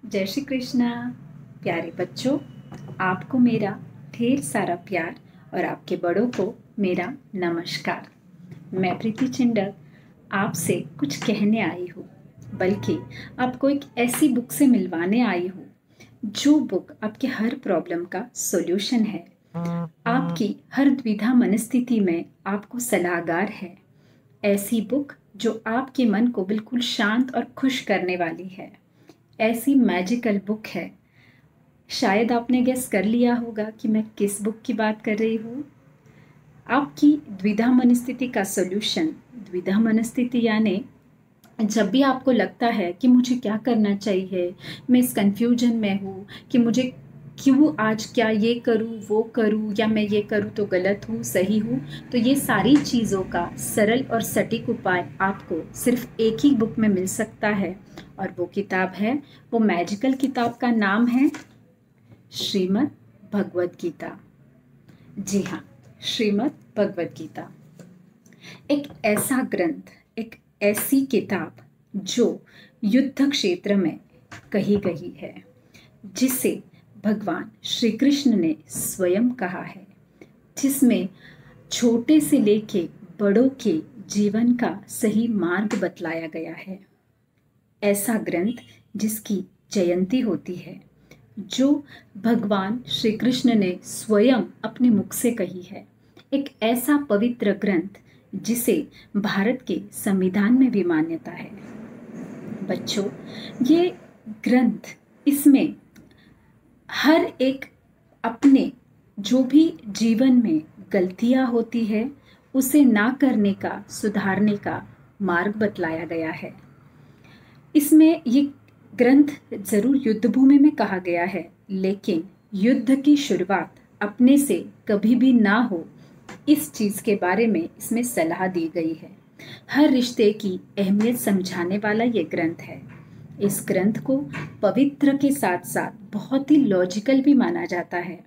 जय श्री कृष्णा। प्यारे बच्चों, आपको मेरा ढेर सारा प्यार और आपके बड़ों को मेरा नमस्कार। मैं प्रीति चिंडल आपसे कुछ कहने आई हूँ, बल्कि आपको एक ऐसी बुक से मिलवाने आई हूँ जो बुक आपके हर प्रॉब्लम का सॉल्यूशन है। आपकी हर द्विधा मनस्थिति में आपको सलाहकार है। ऐसी बुक जो आपके मन को बिल्कुल शांत और खुश करने वाली है। ऐसी मैजिकल बुक है। शायद आपने गेस कर लिया होगा कि मैं किस बुक की बात कर रही हूँ। आपकी द्विधा मनस्थिति का सॉल्यूशन। द्विधा मनस्थिति यानी जब भी आपको लगता है कि मुझे क्या करना चाहिए, मैं इस कंफ्यूजन में हूँ कि मुझे क्यों आज क्या ये करूँ वो करूँ, या मैं ये करूँ तो गलत हूँ सही हूँ, तो ये सारी चीज़ों का सरल और सटीक उपाय आपको सिर्फ एक ही बुक में मिल सकता है। और वो किताब है, वो मैजिकल किताब का नाम है श्रीमद् भगवद गीता। जी हाँ, श्रीमद् भगवद गीता एक ऐसा ग्रंथ, एक ऐसी किताब जो युद्ध क्षेत्र में कही गई है, जिसे भगवान श्री कृष्ण ने स्वयं कहा है, जिसमें छोटे से लेके बड़ों के जीवन का सही मार्ग बतलाया गया है। ऐसा ग्रंथ जिसकी जयंती होती है, जो भगवान श्री कृष्ण ने स्वयं अपने मुख से कही है। एक ऐसा पवित्र ग्रंथ जिसे भारत के संविधान में भी मान्यता है। बच्चों, ये ग्रंथ, इसमें हर एक अपने जो भी जीवन में गलतियां होती है उसे ना करने का, सुधारने का मार्ग बतलाया गया है। इसमें ये ग्रंथ जरूर युद्ध भूमि में कहा गया है, लेकिन युद्ध की शुरुआत अपने से कभी भी ना हो, इस चीज के बारे में इसमें सलाह दी गई है। हर रिश्ते की अहमियत समझाने वाला ये ग्रंथ है। इस ग्रंथ को पवित्र के साथ साथ बहुत ही लॉजिकल भी माना जाता है,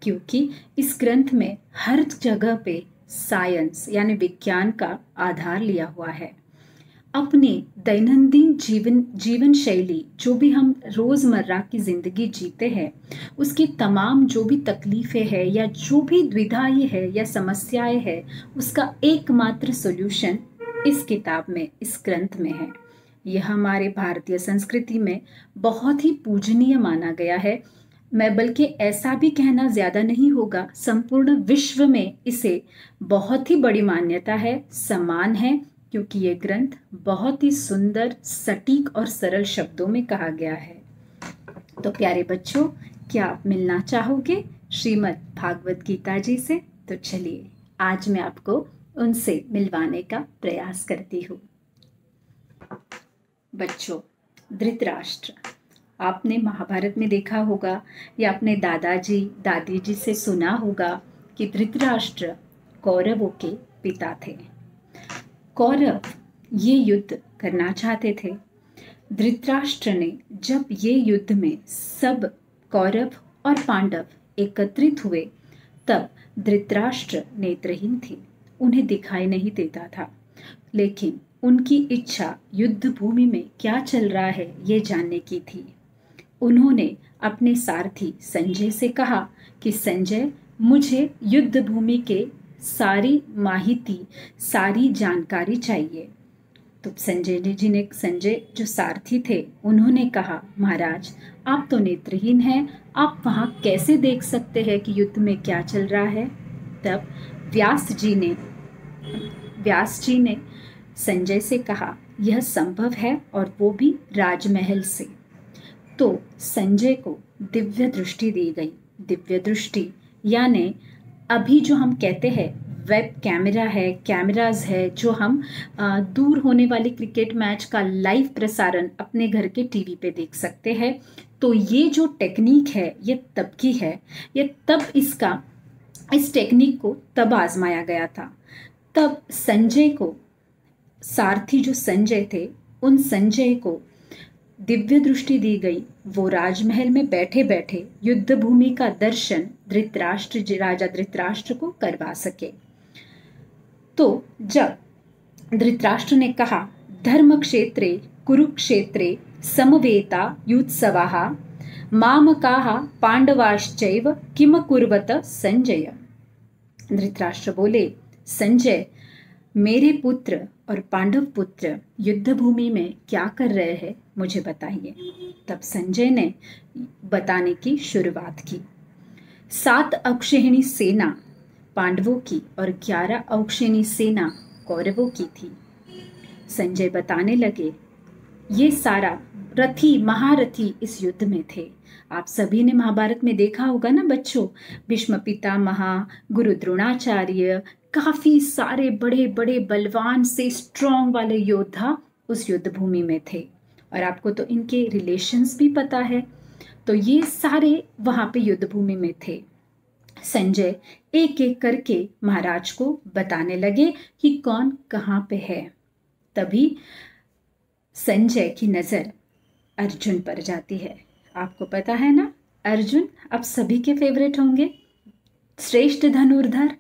क्योंकि इस ग्रंथ में हर जगह पे साइंस यानी विज्ञान का आधार लिया हुआ है। अपने दैनंदिन जीवन शैली, जो भी हम रोजमर्रा की जिंदगी जीते हैं, उसकी तमाम जो भी तकलीफें हैं या जो भी द्विधाएं है या समस्याएं है, उसका एकमात्र सॉल्यूशन इस किताब में, इस ग्रंथ में है। यह हमारे भारतीय संस्कृति में बहुत ही पूजनीय माना गया है। मैं बल्कि ऐसा भी कहना ज्यादा नहीं होगा, संपूर्ण विश्व में इसे बहुत ही बड़ी मान्यता है, सम्मान है, क्योंकि ये ग्रंथ बहुत ही सुंदर, सटीक और सरल शब्दों में कहा गया है। तो प्यारे बच्चों, क्या आप मिलना चाहोगे श्रीमद् भागवत गीता जी से? तो चलिए, आज मैं आपको उनसे मिलवाने का प्रयास करती हूँ। बच्चों, धृतराष्ट्र, आपने महाभारत में देखा होगा या अपने दादाजी दादी जी से सुना होगा कि धृतराष्ट्र कौरवों के पिता थे। कौरव ये युद्ध करना चाहते थे। धृतराष्ट्र ने जब ये युद्ध में सब कौरव और पांडव एकत्रित हुए, तब धृतराष्ट्र नेत्रहीन थे, उन्हें दिखाई नहीं देता था, लेकिन उनकी इच्छा युद्ध भूमि में क्या चल रहा है ये जानने की थी। उन्होंने अपने सारथी संजय से कहा कि संजय, मुझे युद्ध भूमि के सारी माहिती, सारी जानकारी चाहिए। तो संजय जो सारथी थे, उन्होंने कहा, महाराज, आप तो नेत्रहीन हैं, आप वहां कैसे देख सकते हैं कि युद्ध में क्या चल रहा है? तब व्यास जी ने संजय से कहा, यह संभव है, और वो भी राजमहल से। तो संजय को दिव्य दृष्टि दी गई। दिव्य दृष्टि यानी अभी जो हम कहते हैं वेब कैमरा है, कैमराज है, जो हम दूर होने वाले क्रिकेट मैच का लाइव प्रसारण अपने घर के टीवी पे देख सकते हैं। तो ये जो टेक्निक है, ये तब की है, ये तब इस टेक्निक को तब आजमाया गया था। तब संजय को, सारथी जो संजय थे, उन संजय को दिव्य दृष्टि दी गई। वो राजमहल में बैठे बैठे युद्ध भूमि का दर्शन राजा धृतराष्ट्र को करवा सके। तो जब धृतराष्ट्र ने कहा, धर्म क्षेत्रे कुरुक्षेत्रे समवेता युत्सवाः मामकाः पांडवाश्चैव किम कुर्वत संजय। धृतराष्ट्र बोले, संजय, मेरे पुत्र और पांडव पुत्र युद्ध भूमि में क्या कर रहे हैं मुझे बताइए। तब संजय ने बताने की शुरुआत की। 7 अक्षौहिणी सेना पांडवों की और 11 अक्षौहिणी सेना कौरवों की थी। संजय बताने लगे, ये सारा रथी महारथी इस युद्ध में थे। आप सभी ने महाभारत में देखा होगा ना बच्चों, भीष्म पितामह, गुरु द्रोणाचार्य, काफी सारे बड़े बड़े बलवान से स्ट्रॉन्ग वाले योद्धा उस युद्ध भूमि में थे। और आपको तो इनके रिलेशंस भी पता है। तो ये सारे वहां पे युद्ध भूमि में थे। संजय एक एक करके महाराज को बताने लगे कि कौन कहाँ पे है। तभी संजय की नजर अर्जुन पर जाती है। आपको पता है ना, अर्जुन अब सभी के फेवरेट होंगे, श्रेष्ठ धनुर्धर,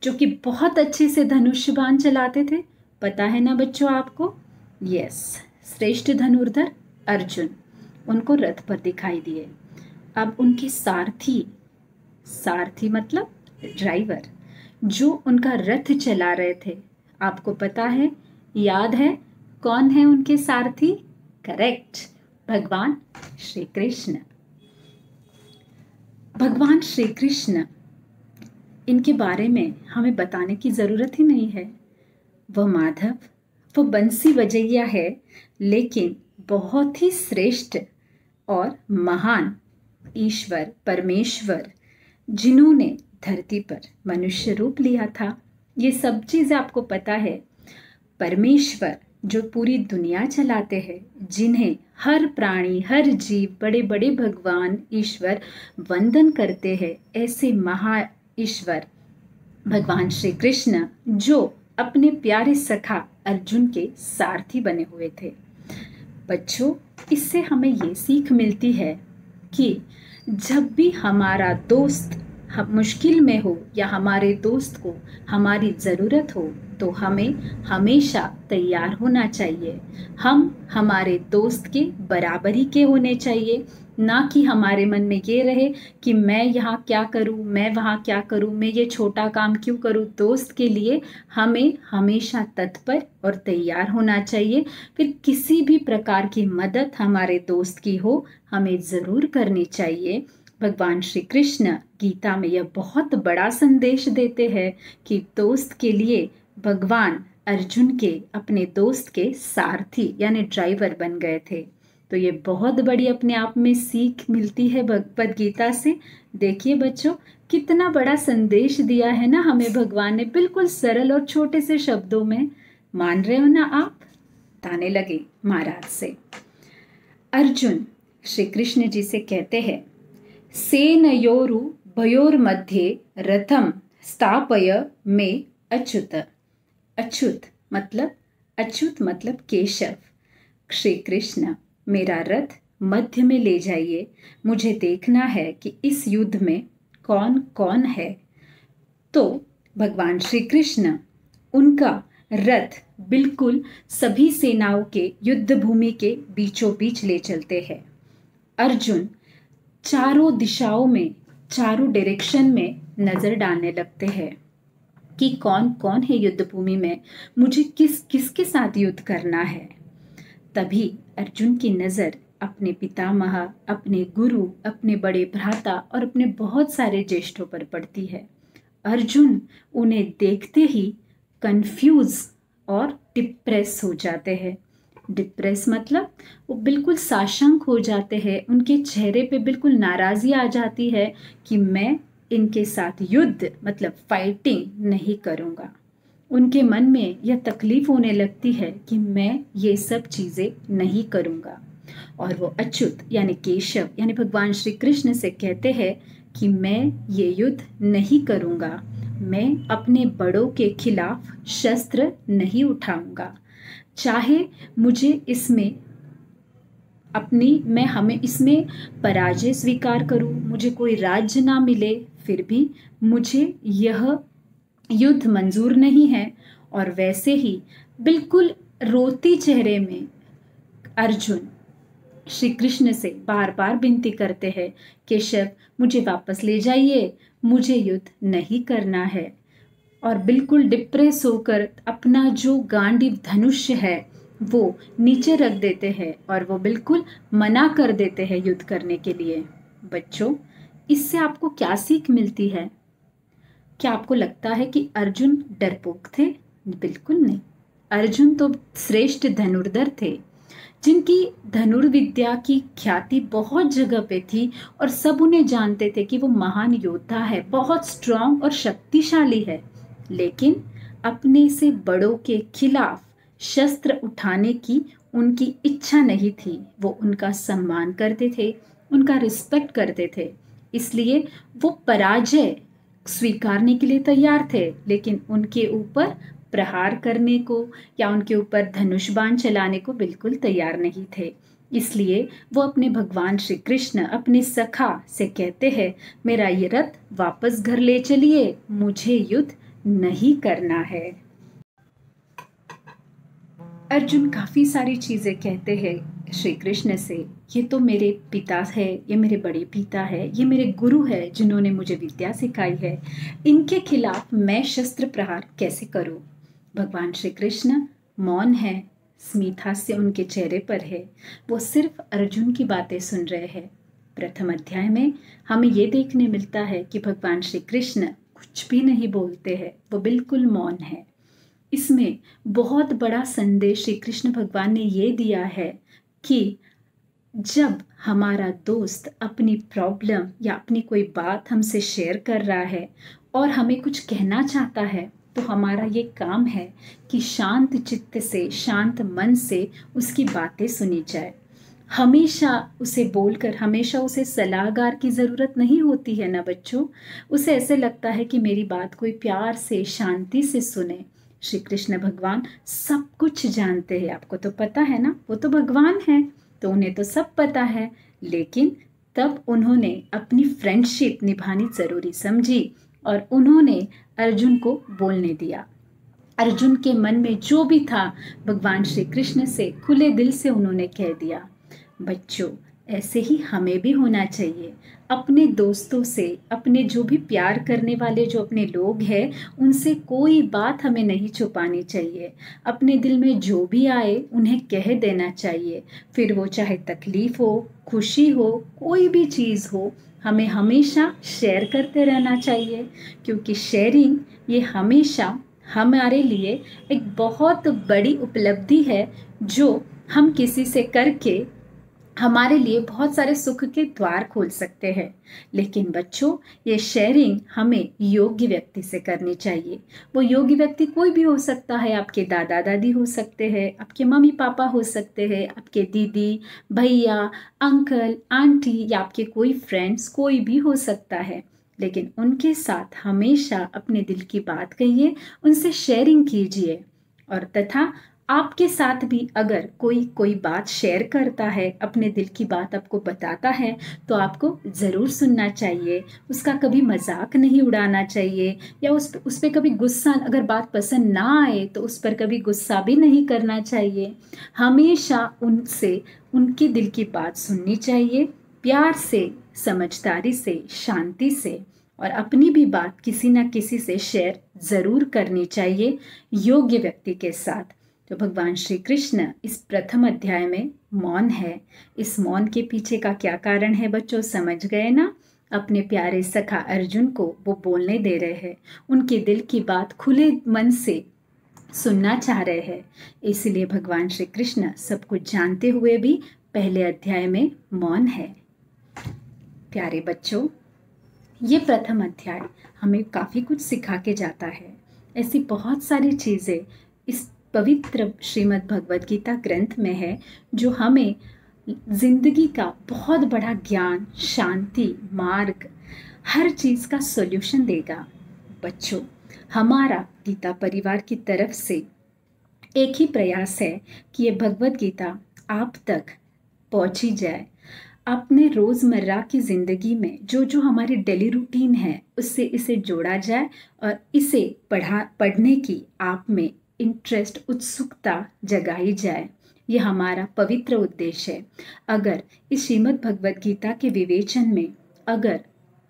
जो कि बहुत अच्छे से धनुष बाण चलाते थे। पता है ना बच्चों आपको? यस, श्रेष्ठ धनुर्धर अर्जुन उनको रथ पर दिखाई दिए। अब उनके सारथी, सारथी मतलब ड्राइवर, जो उनका रथ चला रहे थे, आपको पता है, याद है कौन है उनके सारथी? करेक्ट, भगवान श्री कृष्ण। भगवान श्री कृष्ण, इनके बारे में हमें बताने की जरूरत ही नहीं है। वह माधव, वो बंसी बजैया है, लेकिन बहुत ही श्रेष्ठ और महान ईश्वर परमेश्वर, जिन्होंने धरती पर मनुष्य रूप लिया था। ये सब चीज़ आपको पता है। परमेश्वर जो पूरी दुनिया चलाते हैं, जिन्हें हर प्राणी हर जीव बड़े बड़े भगवान ईश्वर वंदन करते हैं, ऐसे महा ईश्वर भगवान श्री कृष्ण जो अपने प्यारे सखा अर्जुन के सारथी बने हुए थे। बच्चों, इससे हमें ये सीख मिलती है कि जब भी हमारा दोस्त मुश्किल में हो या हमारे दोस्त को हमारी ज़रूरत हो, तो हमें हमेशा तैयार होना चाहिए। हम हमारे दोस्त के बराबरी के होने चाहिए, ना कि हमारे मन में ये रहे कि मैं यहाँ क्या करूँ, मैं वहाँ क्या करूँ, मैं ये छोटा काम क्यों करूँ। दोस्त के लिए हमें हमेशा तत्पर और तैयार होना चाहिए। फिर किसी भी प्रकार की मदद हमारे दोस्त की हो, हमें ज़रूर करनी चाहिए। भगवान श्री कृष्ण गीता में यह बहुत बड़ा संदेश देते हैं कि दोस्त के लिए भगवान अर्जुन के अपने दोस्त के सारथी यानी ड्राइवर बन गए थे। तो ये बहुत बड़ी अपने आप में सीख मिलती है भगवद गीता से। देखिए बच्चों, कितना बड़ा संदेश दिया है ना हमें भगवान ने, बिल्कुल सरल और छोटे से शब्दों में। मान रहे हो ना आप? ताने लगे महाराज से। अर्जुन श्री कृष्ण जी से कहते हैं, सेनयोरु भयोर्मध्ये रथम स्थापय में अच्युत। अच्युत मतलब केशव। श्री कृष्ण, मेरा रथ मध्य में ले जाइए, मुझे देखना है कि इस युद्ध में कौन कौन है। तो भगवान श्री कृष्ण उनका रथ बिल्कुल सभी सेनाओं के युद्ध भूमि के बीचों बीच ले चलते हैं। अर्जुन चारों दिशाओं में, चारों डायरेक्शन में नजर डालने लगते हैं कि कौन कौन है युद्ध भूमि में, मुझे किसके साथ युद्ध करना है। तभी अर्जुन की नजर अपने पितामह, अपने गुरु, अपने बड़े भ्राता और अपने बहुत सारे ज्येष्ठों पर पड़ती है। अर्जुन उन्हें देखते ही कंफ्यूज और डिप्रेस हो जाते हैं। डिप्रेस मतलब वो बिल्कुल साशंक हो जाते हैं, उनके चेहरे पे बिल्कुल नाराज़ी आ जाती है कि मैं इनके साथ युद्ध मतलब फाइटिंग नहीं करूँगा। उनके मन में यह तकलीफ होने लगती है कि मैं ये सब चीज़ें नहीं करूँगा। और वो अच्युत यानी केशव यानी भगवान श्री कृष्ण से कहते हैं कि मैं ये युद्ध नहीं करूँगा, मैं अपने बड़ों के खिलाफ शस्त्र नहीं उठाऊँगा, चाहे मुझे इसमें हमें इसमें पराजय स्वीकार करूं, मुझे कोई राज्य ना मिले, फिर भी मुझे यह युद्ध मंजूर नहीं है। और वैसे ही बिल्कुल रोती चेहरे में अर्जुन श्री कृष्ण से बार बार विनती करते हैं, केशव मुझे वापस ले जाइए, मुझे युद्ध नहीं करना है। और बिल्कुल डिप्रेस होकर अपना जो गांडीव धनुष है वो नीचे रख देते हैं और वो बिल्कुल मना कर देते हैं युद्ध करने के लिए। बच्चों, इससे आपको क्या सीख मिलती है? क्या आपको लगता है कि अर्जुन डरपोक थे? बिल्कुल नहीं। अर्जुन तो श्रेष्ठ धनुर्धर थे, जिनकी धनुर्विद्या की ख्याति बहुत जगह पे थी और सब उन्हें जानते थे कि वो महान योद्धा है, बहुत स्ट्रांग और शक्तिशाली है। लेकिन अपने से बड़ों के खिलाफ शस्त्र उठाने की उनकी इच्छा नहीं थी। वो उनका सम्मान करते थे, उनका रिस्पेक्ट करते थे, इसलिए वो पराजय स्वीकारने के लिए तैयार थे, लेकिन उनके ऊपर प्रहार करने को या उनके ऊपर धनुष बाण चलाने को बिल्कुल तैयार नहीं थे। इसलिए वो अपने भगवान श्री कृष्ण अपने सखा से कहते हैं, मेरा ये रथ वापस घर ले चलिए, मुझे युद्ध नहीं करना है। अर्जुन काफी सारी चीजें कहते हैं श्री कृष्ण से, ये तो मेरे पिता है, ये मेरे बड़े पिता है, ये मेरे गुरु है जिन्होंने मुझे विद्या सिखाई है, इनके खिलाफ मैं शस्त्र प्रहार कैसे करूं? भगवान श्री कृष्ण मौन है, स्मित हास्य उनके चेहरे पर है, वो सिर्फ अर्जुन की बातें सुन रहे हैं। प्रथम अध्याय में हमें ये देखने मिलता है कि भगवान श्री कृष्ण कुछ भी नहीं बोलते हैं, वो बिल्कुल मौन है। इसमें बहुत बड़ा संदेश श्री कृष्ण भगवान ने ये दिया है कि जब हमारा दोस्त अपनी प्रॉब्लम या अपनी कोई बात हमसे शेयर कर रहा है और हमें कुछ कहना चाहता है, तो हमारा ये काम है कि शांत चित्त से, शांत मन से उसकी बातें सुनी जाए। हमेशा उसे बोलकर हमेशा उसे सलाहकार की ज़रूरत नहीं होती है ना बच्चों। उसे ऐसे लगता है कि मेरी बात कोई प्यार से, शांति से सुने। श्री कृष्ण भगवान सब कुछ जानते हैं, आपको तो पता है ना, वो तो भगवान है तो उन्हें तो सब पता है। लेकिन तब उन्होंने अपनी फ्रेंडशिप निभानी जरूरी समझी और उन्होंने अर्जुन को बोलने दिया। अर्जुन के मन में जो भी था भगवान श्री कृष्ण से खुले दिल से उन्होंने कह दिया। बच्चों, ऐसे ही हमें भी होना चाहिए। अपने दोस्तों से, अपने जो भी प्यार करने वाले जो अपने लोग हैं, उनसे कोई बात हमें नहीं छुपानी चाहिए। अपने दिल में जो भी आए उन्हें कह देना चाहिए, फिर वो चाहे तकलीफ हो, खुशी हो, कोई भी चीज़ हो, हमें हमेशा शेयर करते रहना चाहिए, क्योंकि शेयरिंग ये हमेशा हमारे लिए एक बहुत बड़ी उपलब्धि है जो हम किसी से करके हमारे लिए बहुत सारे सुख के द्वार खोल सकते हैं। लेकिन बच्चों, ये शेयरिंग हमें योग्य व्यक्ति से करनी चाहिए। वो योग्य व्यक्ति कोई भी हो सकता है, आपके दादा दादी हो सकते हैं, आपके मम्मी पापा हो सकते हैं, आपके दीदी भैया, अंकल आंटी या आपके कोई फ्रेंड्स, कोई भी हो सकता है। लेकिन उनके साथ हमेशा अपने दिल की बात कहिए, उनसे शेयरिंग कीजिए। और तथा आपके साथ भी अगर कोई बात शेयर करता है, अपने दिल की बात आपको बताता है, तो आपको ज़रूर सुनना चाहिए। उसका कभी मजाक नहीं उड़ाना चाहिए या उस पर कभी गुस्सा, अगर बात पसंद ना आए तो उस पर कभी गुस्सा भी नहीं करना चाहिए। हमेशा उनसे उनके दिल की बात सुननी चाहिए, प्यार से, समझदारी से, शांति से, और अपनी भी बात किसी ना किसी से शेयर ज़रूर करनी चाहिए, योग्य व्यक्ति के साथ। तो भगवान श्री कृष्ण इस प्रथम अध्याय में मौन है। इस मौन के पीछे का क्या कारण है बच्चों, समझ गए ना? अपने प्यारे सखा अर्जुन को वो बोलने दे रहे हैं, उनके दिल की बात खुले मन से सुनना चाह रहे हैं। इसलिए भगवान श्री कृष्ण सब कुछ जानते हुए भी पहले अध्याय में मौन है। प्यारे बच्चों, ये प्रथम अध्याय हमें काफ़ी कुछ सिखा के जाता है। ऐसी बहुत सारी चीज़ें इस पवित्र श्रीमद् भगवद गीता ग्रंथ में है जो हमें जिंदगी का बहुत बड़ा ज्ञान, शांति, मार्ग, हर चीज़ का सॉल्यूशन देगा। बच्चों, हमारा गीता परिवार की तरफ से एक ही प्रयास है कि ये भगवद गीता आप तक पहुंची जाए। अपने रोज़मर्रा की ज़िंदगी में जो जो हमारी डेली रूटीन है उससे इसे जोड़ा जाए और इसे पढ़ने की आप में इंटरेस्ट, उत्सुकता जगाई जाए। ये हमारा पवित्र उद्देश्य है। अगर इस श्रीमद् भगवद गीता के विवेचन में अगर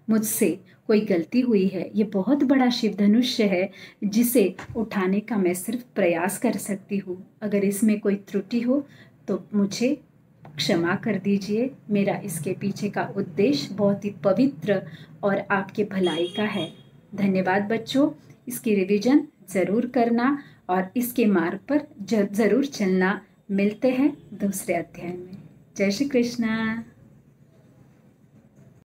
मुझसे कोई गलती हुई है, ये बहुत बड़ा शिव धनुष्य है जिसे उठाने का मैं सिर्फ प्रयास कर सकती हूँ। अगर इसमें कोई त्रुटि हो तो मुझे क्षमा कर दीजिए। मेरा इसके पीछे का उद्देश्य बहुत ही पवित्र और आपके भलाई का है। धन्यवाद बच्चों, इसकी रिवीजन ज़रूर करना और इसके मार्ग पर ज़रूर चलना। मिलते हैं दूसरे अध्याय में। जय श्री कृष्ण।